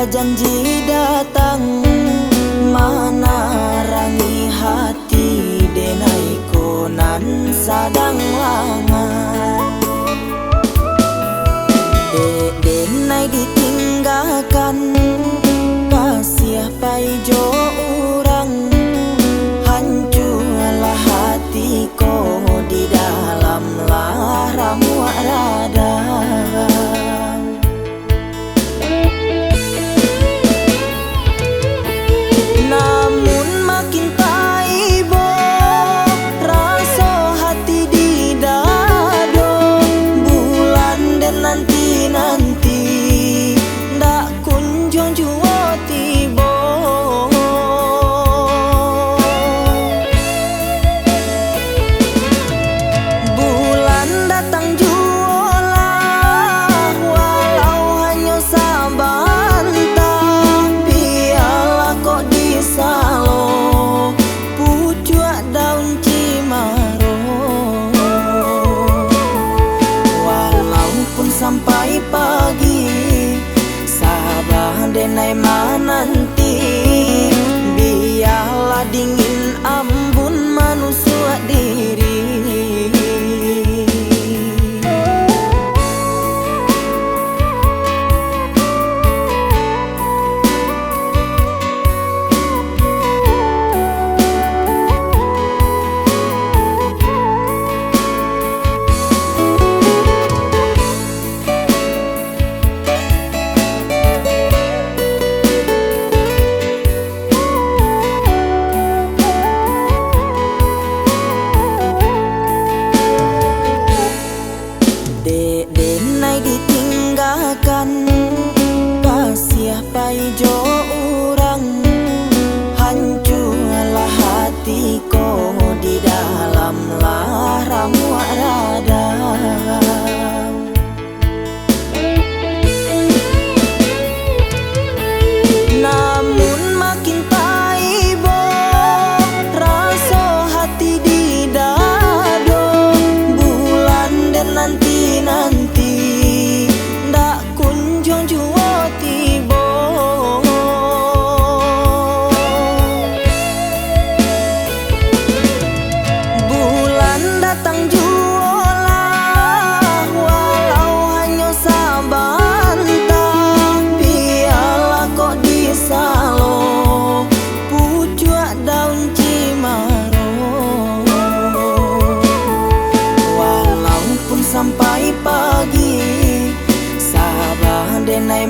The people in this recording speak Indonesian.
janji datang mana rangi hati denai konan sadang langan. Denai ditinggalkan kasih paijo urang, hancurlah hatiku di dalam lara muak radang. Namun makin taibo rasa hati di dado, bulan dan nanti-nanti ndak kunjung jua tiba. Bulan datang jualah walau hanya sabantah, biarlah kok disalo pucuk daun cimaro. Walaupun sampai pagi sabar denai menanti, biarlah dingin ambun manusia diri. Denai ditinggalkan kasih paijo urang, hancurlah hatiku di dalam lara muak radang. Namun makin taibo rasa hati di dado, bulan dan nanti-nanti ndak kunjung jua tiba. Bulan datang jualah walau hanya sabantah, biarlah kok disalo pucuk daun cimaro. Walaupun sampai pagi sabar denai